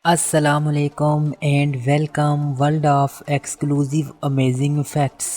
السلام علیکم and welcome world of exclusive amazing facts.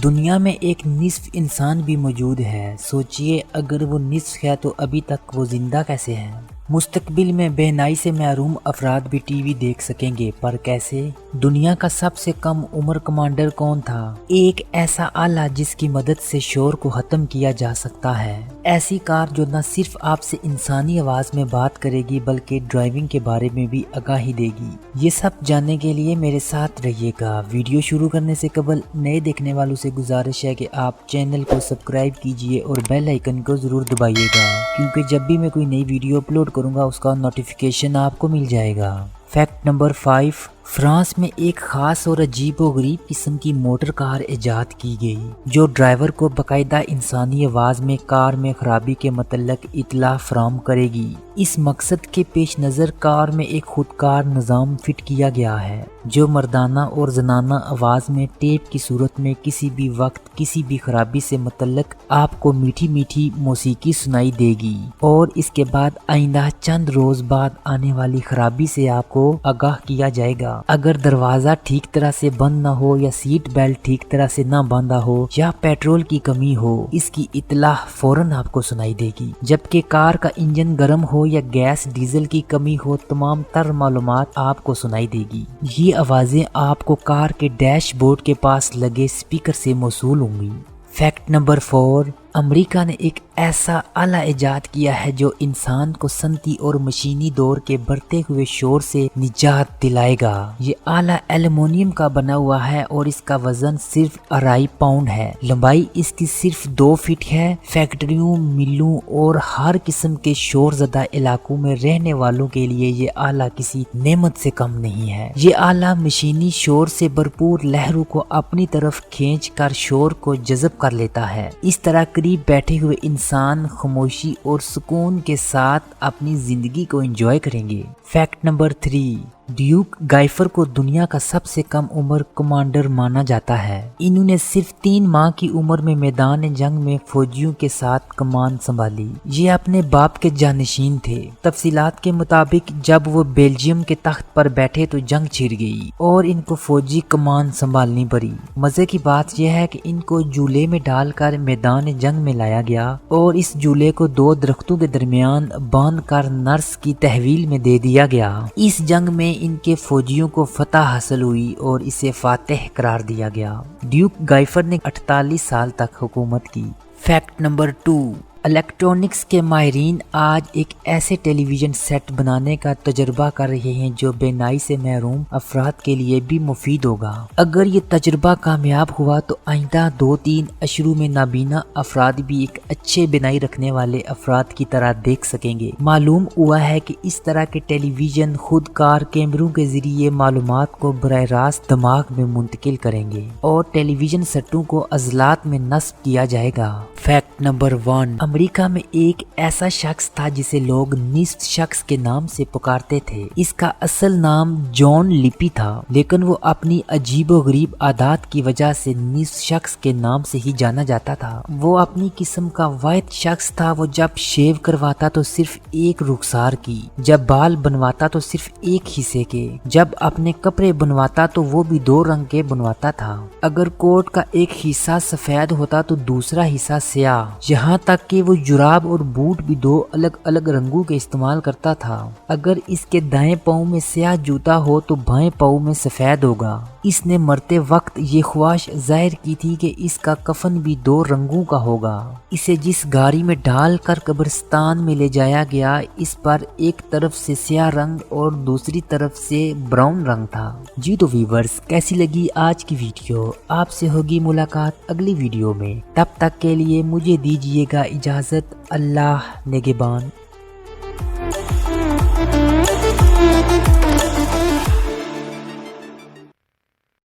دنیا میں ایک نصف انسان بھی موجود ہے۔ سوچئے اگر وہ نصف ہے تو ابھی تک وہ زندہ کیسے ہیں؟ مستقبل میں بہنائی سے محروم افراد بھی ٹی وی دیکھ سکیں گے، پر کیسے؟ دنیا کا سب سے کم عمر کمانڈر کون تھا؟ ایک ایسا آلہ جس کی مدد سے شور کو ختم کیا جا سکتا ہے، ایسی کار جو نہ صرف آپ سے انسانی آواز میں بات کرے گی بلکہ ڈرائیونگ کے بارے میں بھی آگاہی دے گی۔ یہ سب جاننے کے لیے میرے ساتھ رہیے گا۔ ویڈیو شروع کرنے سے قبل نئے دیکھنے والوں سے گزارش ہے کہ آپ چینل کو سبسکرائب کیجئے اور بیل آئیکن کو ضرور دبائیے گا، کیونکہ جب بھی میں کوئی نئی ویڈیو اپلوڈ کروں گا اس کا نوٹیفیکیشن آپ کو مل جائے گا۔ فیکٹ نمبر 5، فرانس میں ایک خاص اور عجیب و غریب قسم کی موٹر کار ایجاد کی گئی جو ڈرائیور کو باقاعدہ انسانی آواز میں کار میں خرابی کے متعلق اطلاع فراہم کرے گی۔ اس مقصد کے پیش نظر کار میں ایک خودکار نظام فٹ کیا گیا ہے جو مردانہ اور زنانہ آواز میں ٹیپ کی صورت میں کسی بھی وقت کسی بھی خرابی سے متعلق آپ کو میٹھی میٹھی موسیقی سنائی دے گی، اور اس کے بعد آئندہ چند روز بعد آنے والی خرابی سے آپ کو آگاہ کیا جائے گا۔ اگر دروازہ ٹھیک طرح سے بند نہ ہو یا سیٹ بیلٹ ٹھیک طرح سے نہ باندھا ہو یا پیٹرول کی کمی ہو، اس کی اطلاع فوراً آپ کو سنائی دے گی۔ جبکہ کار کا انجن گرم ہو یا گیس ڈیزل کی کمی ہو، تمام تر معلومات آپ کو سنائی دے گی۔ یہ آوازیں آپ کو کار کے ڈیش بورڈ کے پاس لگے اسپیکر سے موصول ہوں گی۔ فیکٹ نمبر 4، امریکہ نے ایک ایسا آلہ ایجاد کیا ہے جو انسان کو صنعتی اور مشینی دور کے بڑھتے ہوئے شور سے نجات دلائے گا۔ یہ آلہ ایلومینیم کا بنا ہوا ہے اور اس کا وزن صرف 2.5 پاؤنڈ ہے۔ لمبائی اس کی صرف 2 فٹ ہے۔ فیکٹریوں، ملوں اور ہر قسم کے شور زدہ علاقوں میں رہنے والوں کے لیے یہ آلہ کسی نعمت سے کم نہیں ہے۔ یہ آلہ مشینی شور سے بھرپور لہروں کو اپنی طرف کھینچ کر شور کو جذب کر لیتا ہے۔ اس طرح قریب بیٹھے ہوئے انسان خاموشی اور سکون کے ساتھ اپنی زندگی کو انجوائے کریں گے۔ فیکٹ نمبر 3، ڈیوک گائفر کو دنیا کا سب سے کم عمر کمانڈر مانا جاتا ہے۔ انہوں نے صرف 3 ماہ کی عمر میں میدان جنگ میں فوجیوں کے ساتھ کمان سنبھالی۔ یہ اپنے باپ کے جانشین تھے۔ تفصیلات کے مطابق جب وہ بیلجیم کے تخت پر بیٹھے تو جنگ چھڑ گئی اور ان کو فوجی کمان سنبھالنی پڑی۔ مزے کی بات یہ ہے کہ ان کو جولے میں ڈال کر میدان جنگ میں لایا گیا اور اس جولے کو 2 درختوں کے درمیان باندھ کر نرس کی تحویل میں دے دیا گیا۔ اس جنگ میں ان کے فوجیوں کو فتح حاصل ہوئی اور اسے فاتح قرار دیا گیا۔ ڈیوک گائفر نے 48 سال تک حکومت کی۔ فیکٹ نمبر 2، الیکٹرونکس کے ماہرین آج ایک ایسے ٹیلی ویژن سیٹ بنانے کا تجربہ کر رہے ہیں جو بینائی سے محروم افراد کے لیے بھی مفید ہوگا۔ اگر یہ تجربہ کامیاب ہوا تو آئندہ 2-3 اشروں میں نابینا افراد بھی ایک اچھے بینائی رکھنے والے افراد کی طرح دیکھ سکیں گے۔ معلوم ہوا ہے کہ اس طرح کے ٹیلی ویژن خود کار کیمروں کے ذریعے معلومات کو براہ راست دماغ میں منتقل کریں گے اور ٹیلی ویژن سیٹوں کو عضلات میں نصب کیا جائے گا۔ فیکٹ نمبر 1، امریکہ میں ایک ایسا شخص تھا جسے لوگ نصف شخص کے نام سے پکارتے تھے۔ اس کا اصل نام جان لپی تھا، لیکن وہ اپنی عجیب و غریب عادات کی وجہ سے نصف شخص کے نام سے ہی جانا جاتا تھا۔ وہ اپنی قسم کا واحد شخص تھا۔ وہ جب شیو کرواتا تو صرف ایک رخسار کی، جب بال بنواتا تو صرف ایک حصے کے، جب اپنے کپڑے بنواتا تو وہ بھی 2 رنگ کے بنواتا تھا۔ اگر کوٹ کا ایک حصہ سفید ہوتا تو دوسرا حصہ سیاہ، یہاں تک کہ وہ جراب اور بوٹ بھی 2 الگ الگ رنگوں کے استعمال کرتا تھا۔ اگر اس کے دائیں پاؤں میں سیاہ جوتا ہو تو بائیں پاؤں میں سفید ہوگا۔ اس نے مرتے وقت یہ خواہش ظاہر کی تھی کہ اس کا کفن بھی 2 رنگوں کا ہوگا۔ اسے جس گاڑی میں ڈال کر قبرستان میں لے جایا گیا، اس پر ایک طرف سے سیاہ رنگ اور دوسری طرف سے براؤن رنگ تھا۔ جی تو ویورز، کیسی لگی آج کی ویڈیو؟ آپ سے ہوگی ملاقات اگلی ویڈیو میں، تب تک کے لیے مجھے دیجیے گا اجازت۔ اللہ نگہبان۔